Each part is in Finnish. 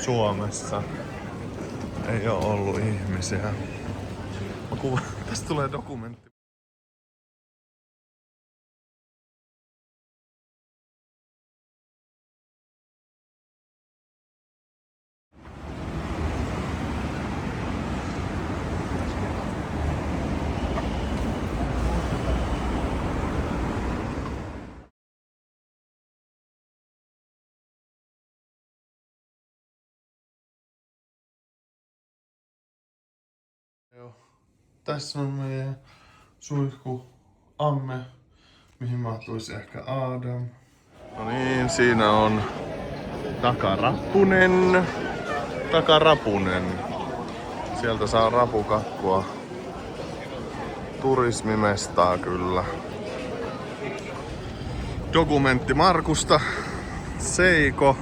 Suomessa ei ole ollut ihmisiä. Tästä tulee dokumentti. Joo. Tässä on meidän suihku amme, mihin mahtuisi ehkä Adam. No niin, siinä on takarapunen. Sieltä saa rapukakkua. Turismimestaa kyllä. Dokumentti Markusta. Seiko.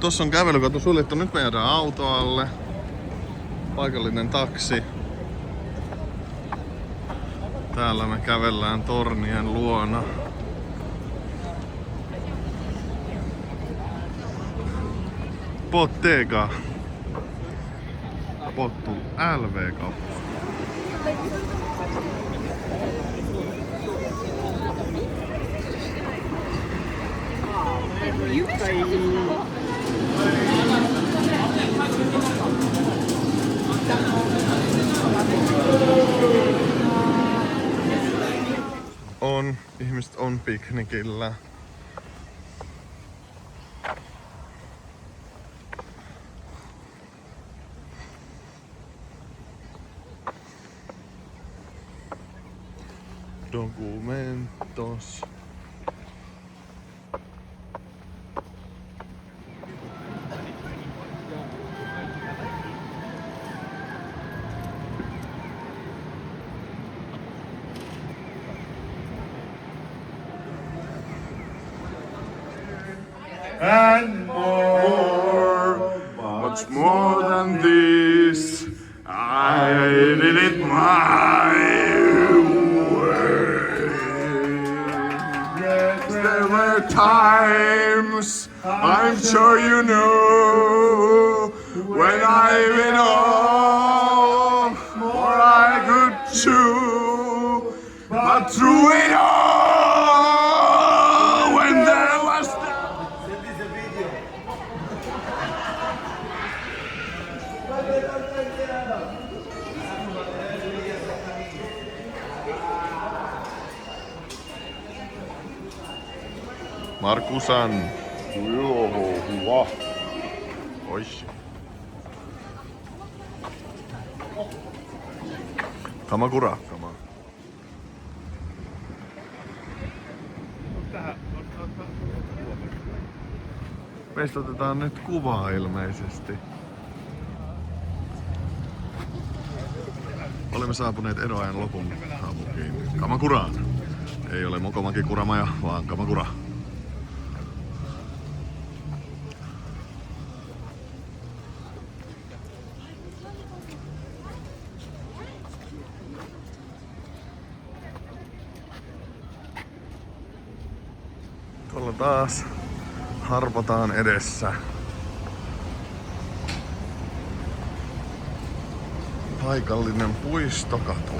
Tossa on kävelykatu suljettu. Nyt me jäädään auto alle. Paikallinen taksi. Täällä me kävellään tornien luona. Bottega. Pottu LV-kauppa. Ihmiset on piknikillä. Dokumentos. And more, much more than this, I did it my way. Yes, there were times, I'm sure you know, when I went off, more I could chew, but through it all, when there was Markusan. Joo, Oish. Kamakura. Meistä otetaan nyt kuvaa ilmeisesti. Olemme saapuneet eroajan lopun kaupunkiin Kamakuraan. Ei ole Mokomaki Kuramaja, vaan Kamakura. Tuolla taas harpotaan edessä. Paikallinen puistokatu.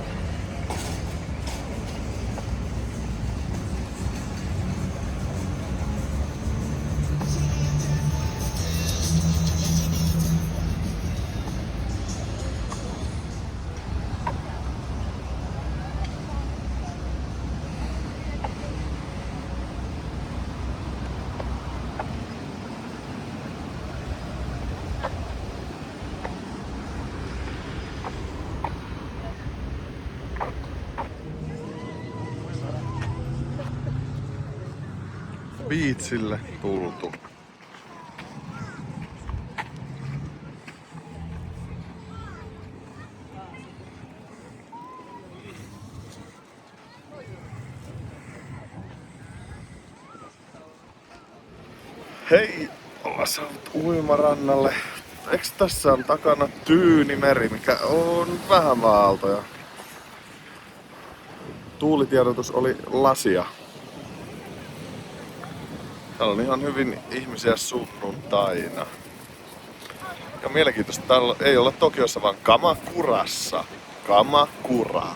Biitsille tultu. Hei, ollaan saavut uimarannalle. Eiks tässä on takana Tyynimeri, mikä on vähän aaltoja? Tuulitiedotus oli lasia. Täällä on ihan hyvin ihmisiä sunnuntaina. Ja mielenkiintoista, täällä ei olla Tokiossa, vaan Kamakurassa. Kamakura.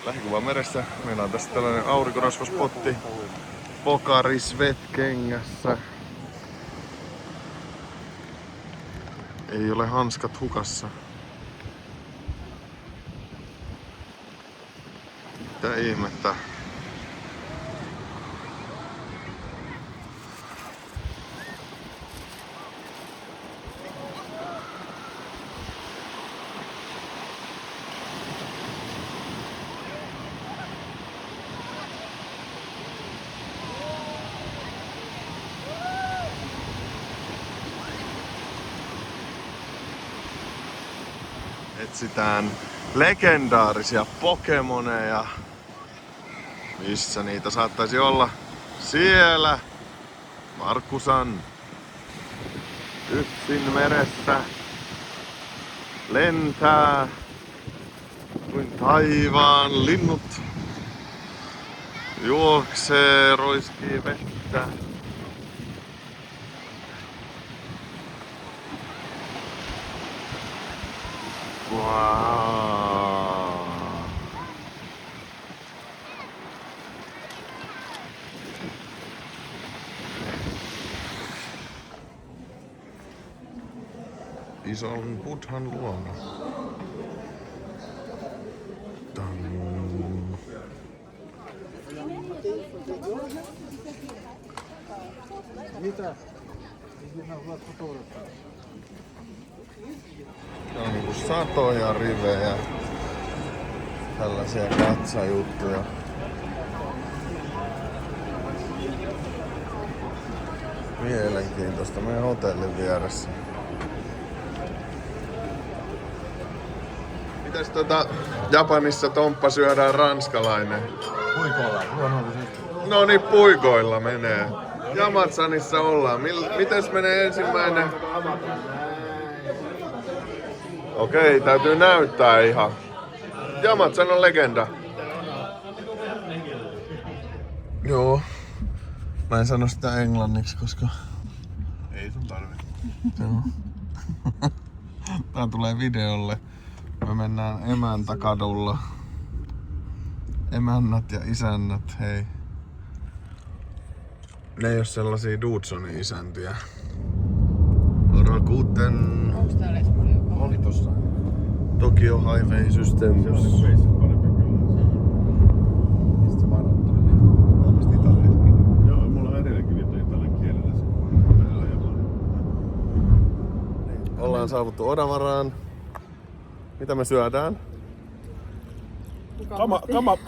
Lähikuva meressä. Meillä on tässä tällainen aurinkorasvaspotti. Pocari Sweat-kengässä. Ei ole hanskat hukassa. Mitä ihmettä? Etsitään legendaarisia Pokemoneja. Missä niitä saattaisi olla? Siellä! Markusan. Yksin meressä. Lentää. Kuin taivaan linnut. Juoksee, roiskii vettä. Wow. Ison Buddhan luona. Täällä on niinku satoja rivejä. Tällaisia katsajuttuja. Mielenkiintoista meidän hotellin vieressä. Mitäs Japanissa Tomppa syödään ranskalainen? Puikoilla, luonnollisesti. No niin, puikoilla menee. Jamatsanissa ollaan. Mites menee ensimmäinen? Okei, täytyy näyttää ihan. Jamatsan on legenda. Joo. Mä en sano sitä englanniksi, koska... Ei sun tarvi. Joo. Tää tulee videolle. Me mennään Emäntäkadulla. Emännät ja isännät, hei. Ne ei oo sellaisia Dudsonin isäntiä. Rakuten... Onks täällä edes paljon? Oli tossa. Tokyo Highway Systems. Se on niinku veitsen parempi kyllä. Mistä se varoittaa? Omista italiaskin. Joo, mulla on edelleenkin niitä italian kielellä se. Välillä jollain. Ollaan saavuttu Odavaraan. Mitä me syödään?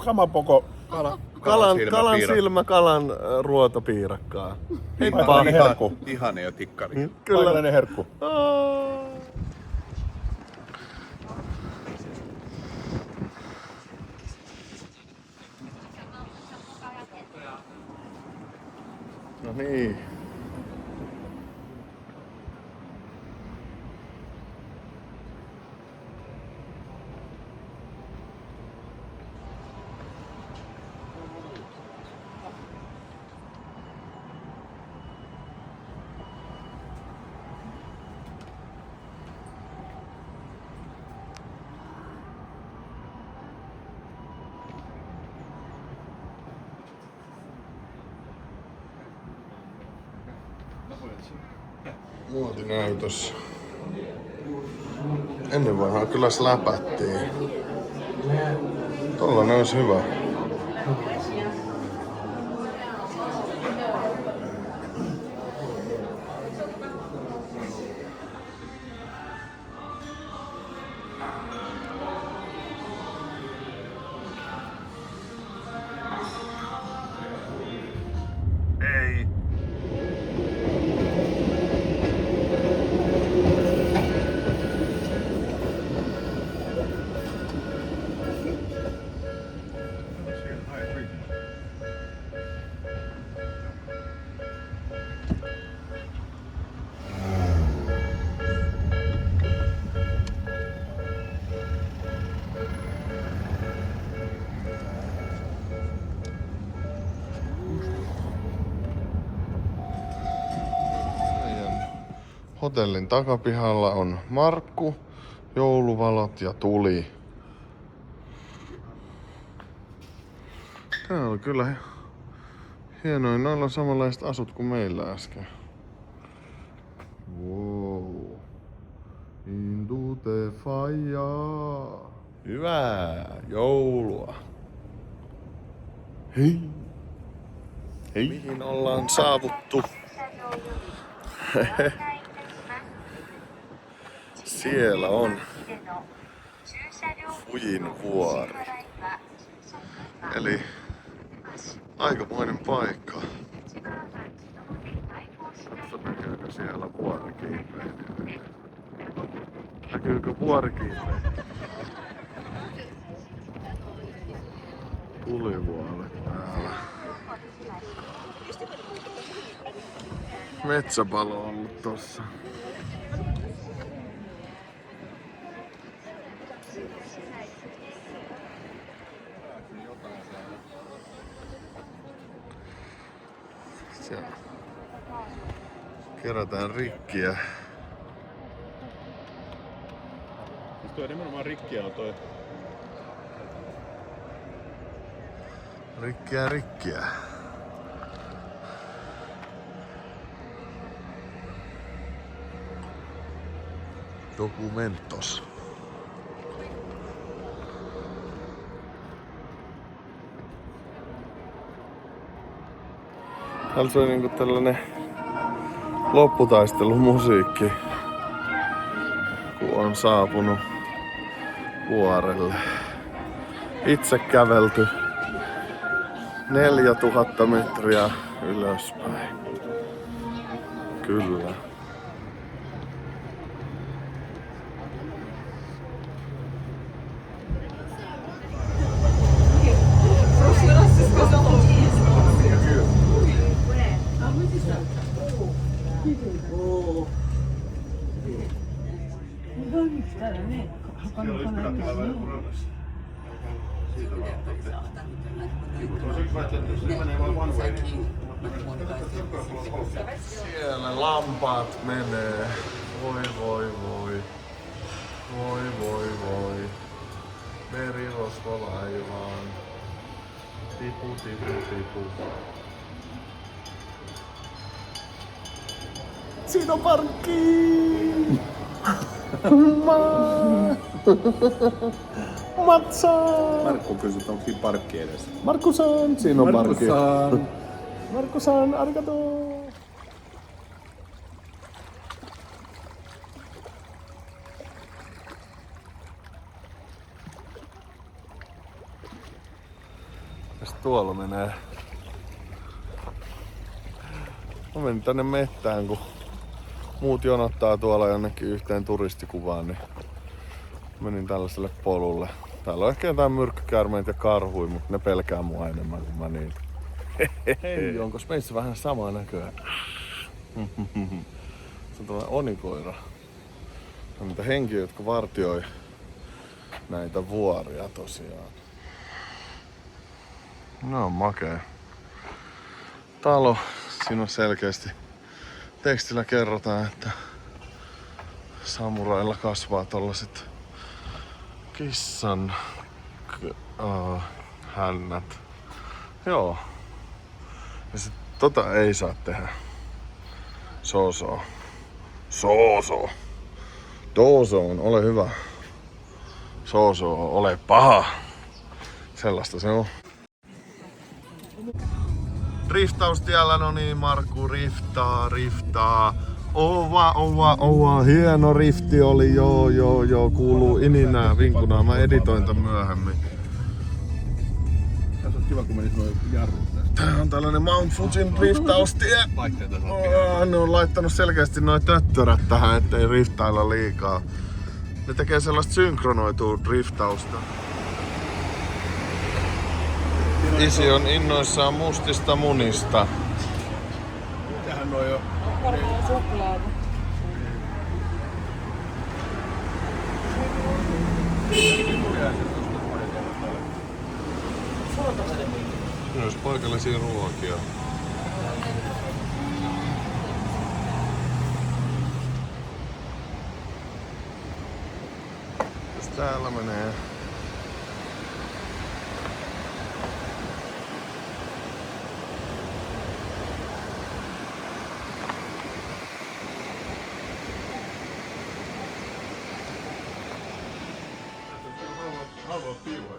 Kamapoko. Kalan silmä, kalan ruotopiirakkaa. Heippa! Paikallinen herkku. Ihane jo tikkari. Kyllä. Paikallinen herkku. No niin. Muotinäytös. Ennen vanhaan kyllä släpättiin. Tollanen olisi hyvä. Ei. Hotellin takapihalla on Markku, jouluvalot ja tuli. Tää on kyllä hienoin. Noilla on samanlaiset asut kuin meillä äsken. Wow. Into the fire. Hyvää joulua. Hei. Hei. Mihin ollaan saavuttu? Siellä on Fujin vuori. Eli aikamoinen paikka. Näkyykö siellä vuorikiipeily? Näkyykö vuorikiipeily? Tulivuoret täällä. Metsäpalo on ollut tossa. Siellä kerätään rikkiä. Siis toi nimenomaan rikkiä on toi. Rikkiä. Dokumentos. Täällä soi niinku tällainen lopputaistelumusiikki, kun on saapunut vuorelle. Itse kävelty 4000 metriä ylöspäin. Kyllä. Siellä lampaat menee. Voi voi voi. Voi voi voi. Merirosvo laivaan. Tipu tipu tipu. Siinä on parkki! Matsa! Markku kysyi, että onko siinä parkki edessä. Markku-san! Siinä on parkki. Markku-san, arigato! Tästä tuolla menee. Mä menin tänne mettään, kun muut jonottaa tuolla jonnekin yhteen turistikuvaan, niin menin tällaiselle polulle. Täällä on ehkä jotain myrkkykäärmeitä ja karhuja, mutta ne pelkää mua enemmän kuin mä niitä. Hei, onko meissä vähän samaa näköä? Se on tällainen onikoira. On niitä henkiä, jotka vartioi näitä vuoria tosiaan. No makea talo. Siinä on selkeästi tekstillä kerrotaan, että samurailla kasvaa tollaset kissan hännät. Joo. Ja sit tota ei saa tehdä. Soosoo. Doozoon, ole hyvä. Soosoo, ole paha. Sellaista se on. Driftaustiellä, no niin, Markku riftaa. Ova, hieno rifti oli, joo, kuuluu ininää, vinkunaa, mä editoin tän myöhemmin. Tässä on kiva, kun menit noin jarrut tästä. Tää on tällainen Mount Fujin driftaustie. Ne on laittanut selkeästi noin töttörät tähän, ettei riftailla liikaa. Ne tekee sellaista synkronoitua driftausta. Isi on innoissaan mustista munista. Tähän on jo. Varmaan suklaata. Myös paikallisia ruokia. Täällä menee. Halva piuha.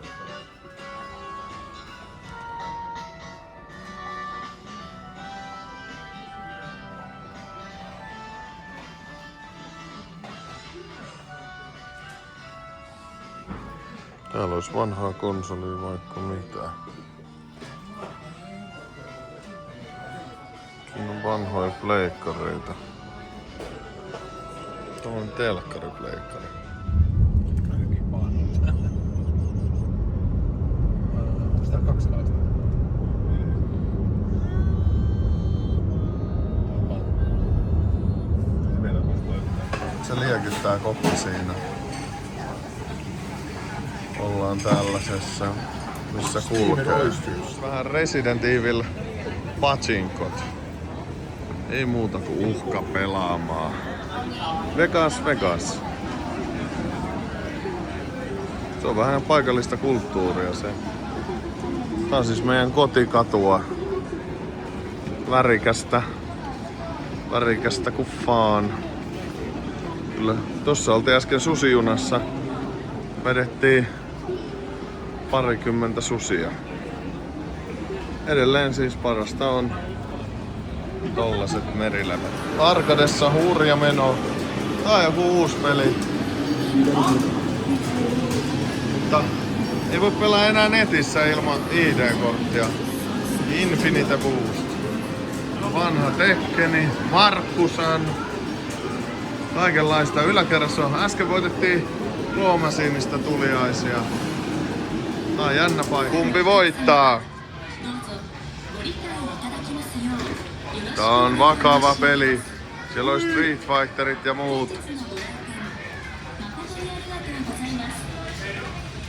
Täällä olisi vanhaa konsolia vaikka mitä. Siinä on vanhoja pleikkareita. Tuo on telkkaripleikkari. Ainakin painoita. Sitä on 2 laista. Se liekyttää kokki siinä. Ollaan tällaisessa, missä kulkee. Vähän Resident Evil pachinkot. Ei muuta kuin uhka pelaamaan. Vegas, Vegas. Se on vähän paikallista kulttuuria se. Tää on siis meidän kotikatua. Värikästä kuin faan. Kyllä tossa oltiin äsken susijunassa. Vedettiin parikymmentä susia. Edelleen siis parasta on tollaset merilävät. Arkadessa hurja meno. Tää on joku uusi peli. Mutta ei voi pelaa enää netissä ilman ID-korttia. Infinite Boost. Vanha Tekkeni, Markkusan. Kaikenlaista yläkerrassa on. Äsken voitettiin Loomasiinista tuliaisia. Tää on jännä paikka. Kumpi voittaa? Tää on vakava peli. Siellä on Street Fighterit ja muut.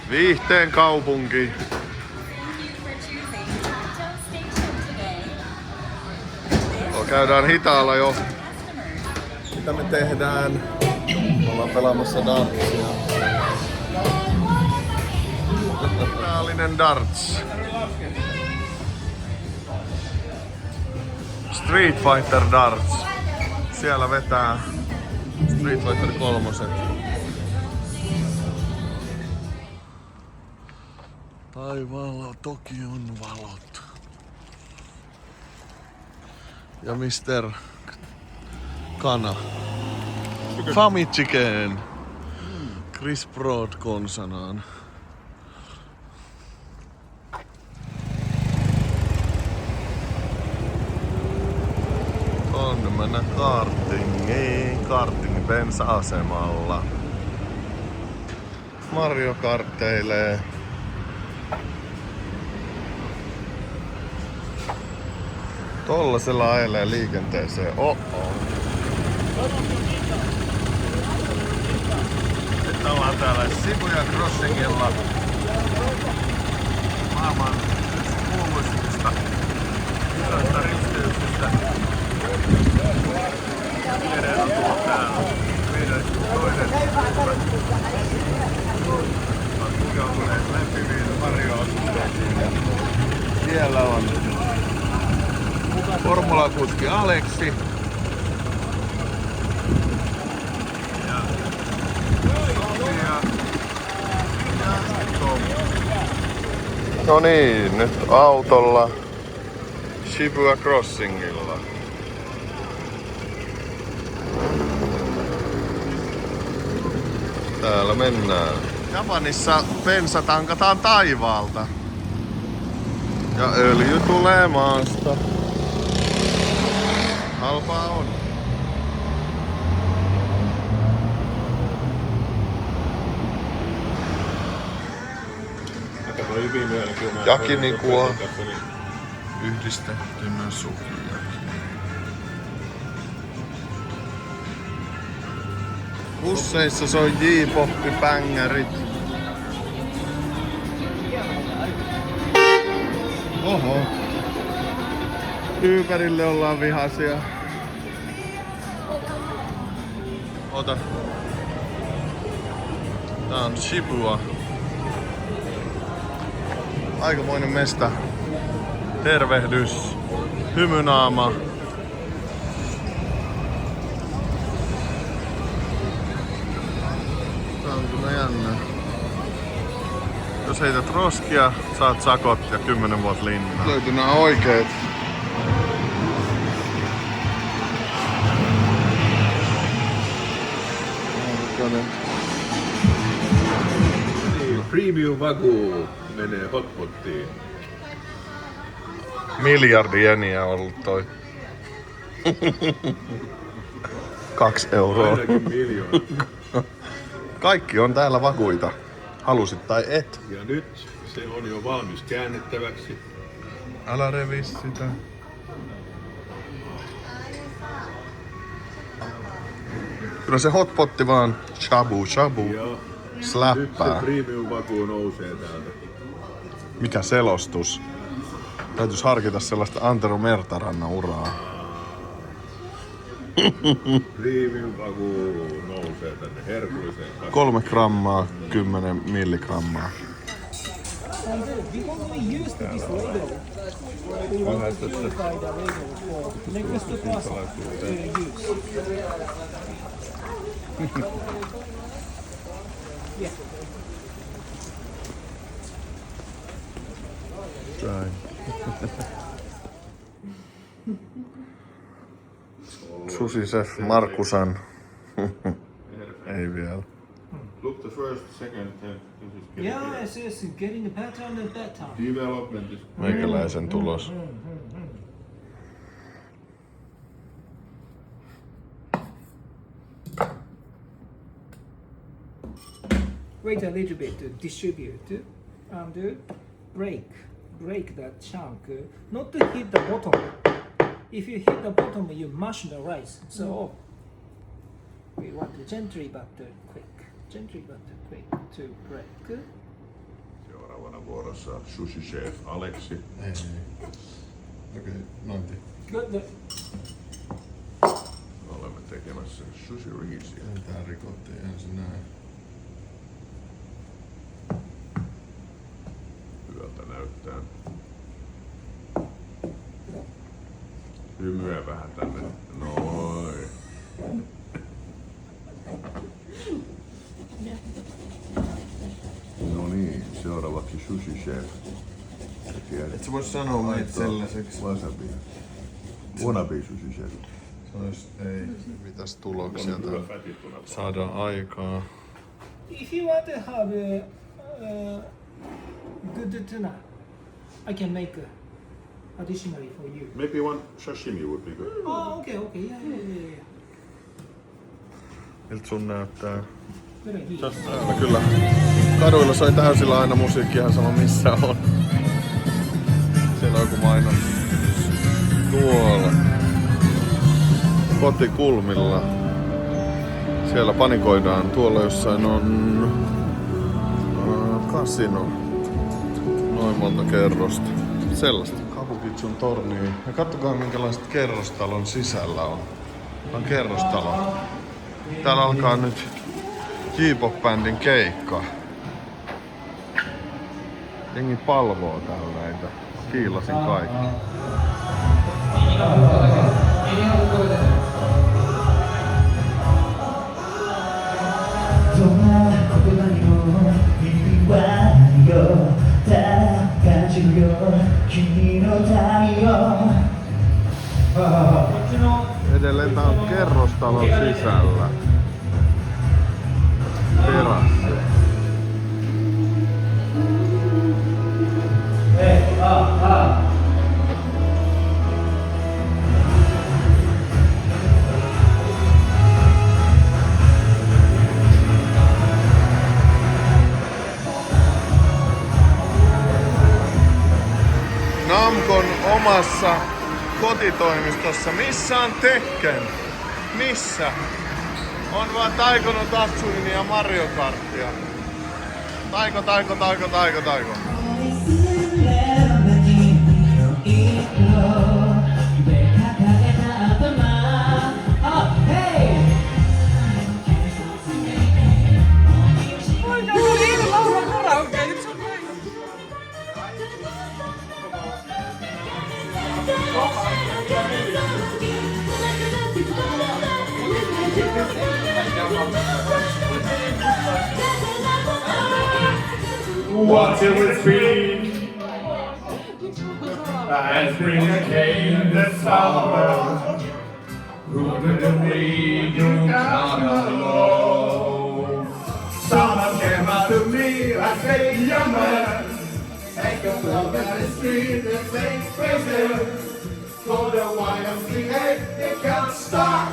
Viihteen kaupunki. Käydään hitaalla jo. Mitä me tehdään? Me ollaan pelaamassa dartsia. Reaalinen darts. Street Fighter darts. Siellä vetää Street Fighter 3. Taivaalla toki on valot. Ja Mr. Kana. Famichiken. Chris Broad konsanaan. Tonne mennä kartingiin. Kartingin bensa-asemalla. Mario kartteilee. Tollasella ajelee liikenteeseen. Nyt ollaan täällä Shibuya Crossingilla. Maailman kuuluisimmista isoista risteyksistä. Viereen on tullut täällä. Meidän toinen. Ovat pukeutuneet lämpimiin Mario-asusteisiin. Siellä on formulakuski Aleksi. Ja Sofia. Ja Tom. No niin, nyt autolla Shibuya Crossingilla. Täällä mennään. Japanissa bensa tankataan taivaalta. Ja öljy tulee maasta. Halpaa on. Yakinikua yhdistettynä sukiyaki. Busseissa soi J-pop-pängärit. Oho. Ympärille ollaan vihaisia. Ota. Tää on Shibuya. Aikamoinen mesta. Tervehdys. Hymynaama. Tää on kyllä jännä. Jos heität roskia, saat sakot ja 10 vuotta linnaa. Löytyi nää oikeet. Premium Wagyu menee hotpottiin. Miljardi jeniä on ollut toi. 2 euroa. Ainakin miljoona. Kaikki on täällä vakuita. Halusit tai et. Ja nyt se on jo valmis käännettäväksi. Älä revi sitä. Kyllä se hotpotti vaan shabu shabu Ja nyt se släppää. Premium Wagyu nousee täältä. Mikä selostus? Täytyis harkita sellaista Antero Mertarannan uraa. Premium Wagyu nousee tänne herkulliseen kasaan. 3 grammaa, 10 milligrammaa. Because we used this label, we want to unify the label for next person to use. Yeah. Sushi Chef Markusan. Ei vielä. Look the first, second, this is getting Yeah, it's getting the pattern and better. development is Meikäläisen tulos. Wait a little bit to distribute and break that chunk. Not to hit the bottom. If you hit the bottom, you mash the rice. So we want to gently but quick to break. seuraavana vuorossa Sushi Chef Aleksi. Ei. Okei, nointi. Good. Olemme tekemässä sushi riisiä. Tää rikottiin ensin näin. Hyvältä näyttää. Hymyä vähän tänne. Noin. No niin, seuraavaksi Sushi Chef. Et sä vois sanoa meitä sellaiseksi. Wasabi. Wannabe Sushi Chef. Se ois, ei, mitäs tuloksia täällä saadaan aikaa. If you want to have a good tuna, I can make additionally for you. Maybe one sashimi would be good. Oh, okay, yeah. Miltä sun näyttää? Very good. Tässä täällä kyllä kaduilla soi täysillä aina musiikki, ihan sama missä on. Siellä on joku mainos. Tuolla. Kotikulmilla. Siellä panikoidaan. Tuolla jossain on kasino. Noin monta kerrosta. Sellaista. Kabukitsun tornia. Ja katsokaa minkälaiset kerrostalon sisällä on. On kerrostalo. Täällä alkaa nyt J-pop-bändin keikka. Jengi palvoo täällä näitä. Kiilasin kaikki. Edelleen tää on kerrostalon sisällä. Terassi. Namcon omassa kotitoimistossa. Missä on Tekken? Missä? On vaan Taiko no Tatsuini ja Mario Karttia. Taiko. Until it's free, as spring came this summer, who could believe you count on low? Summer came out to me, I say, young man, take a walk down the street and say, crazy, for the YMCA, it can't stop.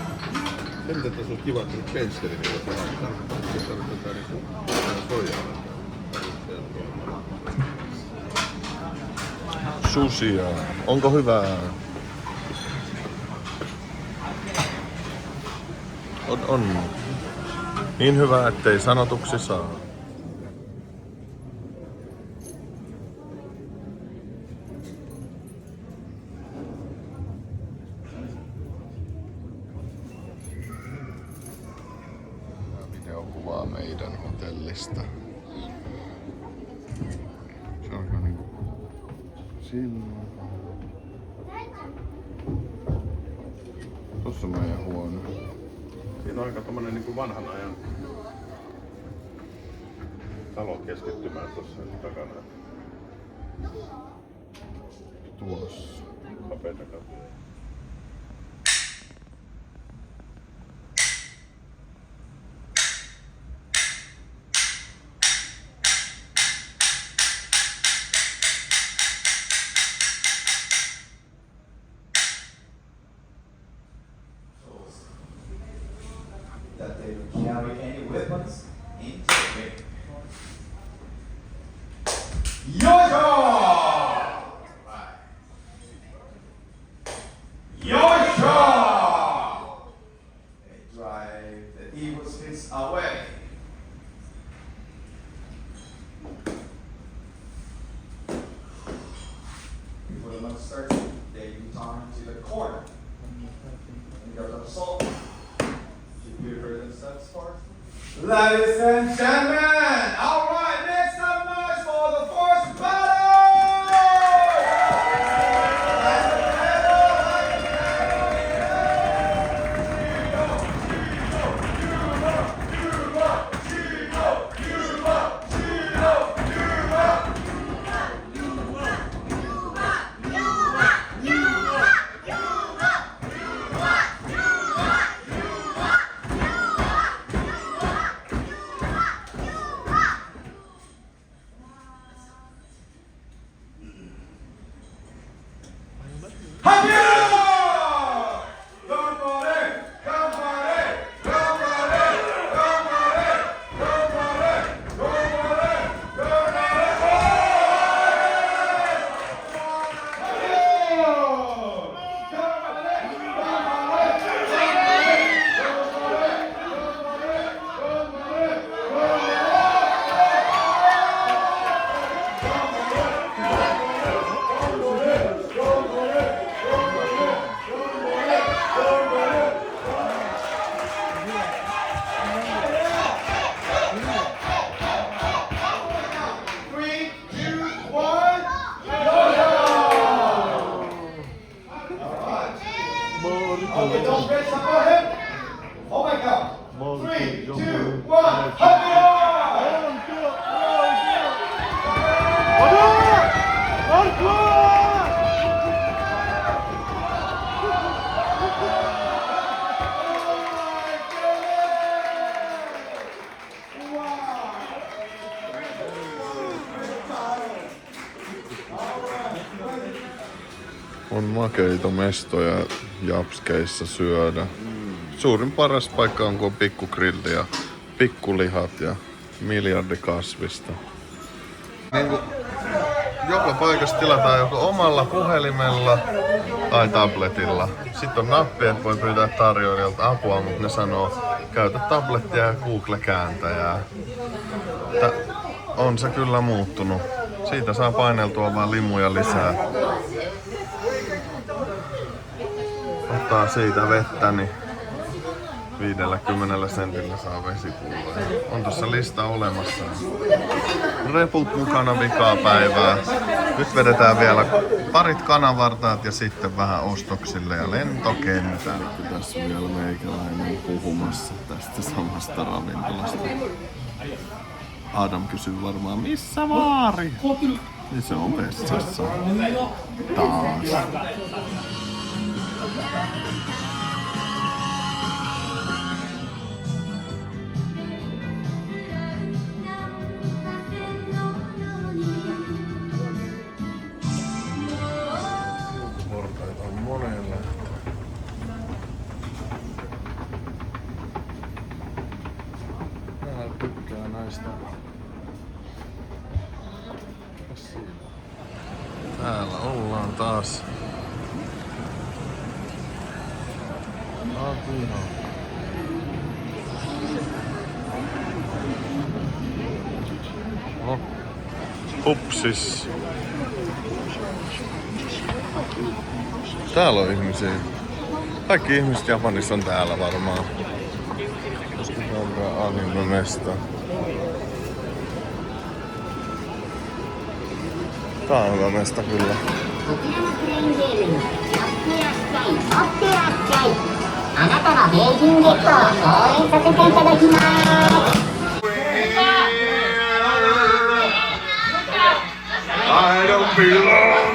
Se mitä tässä on kiva, että se pensseli, niin voi tarkoittaa niinku sojaa. Susia. Onko hyvää? On. Niin hyvä, ettei sanotuksi saa. Videokuvaa meidän hotellista. Se alkaa niinku silloin. Tossa on meidän huone. Siinä on aika tommonen niinku vanhan ajan talo keskittymään tossa takana. Tuossa. Kapeita kattoja. That they would carry any weapons into it. Yo-yo! Right. Yo-yo! They drive the evil spirits away. Before the month starts, they return to the corner. And goes up salt. Ladies and gentlemen, all right, make some noise for the first battle! Okay, don't get support him. Oh my God. 3, 2, 1, On makeita mestoja Japskeissa syödä. Suurin paras paikka on, kun on pikkugrilli ja pikkulihat ja miljardi kasvista. Niin kuin joka paikassa tilataan joko omalla puhelimella tai tabletilla. Sitten on nappi, että voi pyytää tarjoilijalta apua, mutta ne sanoo, käytä tablettia ja Google-kääntäjää. On se kyllä muuttunut. Siitä saa paineltua vaan limuja lisää. Ottaa siitä vettä, niin 50 sentillä saa vesipulloja. On tuossa lista olemassa. Reput mukana vikaa päivää. Nyt vedetään vielä parit kanavartaat ja sitten vähän ostoksille ja lentokentälle. Tässä vielä meikäläinen puhumassa tästä samasta ravintolasta. Adam kysyy varmaan, missä vaari? Niin se on vessassa. Taas. Portaita on monella. Mä tykkään näistä. Täällä ollaan taas. Latino. No. Hupsis. Täällä on ihmisiä. Kaikki ihmiset Japanissa on täällä varmaan. Koska tää on anime-mesta. Tää on hyvä mesta kyllä. あなたの平均ゲットを応援させていただきます。 I don't belong.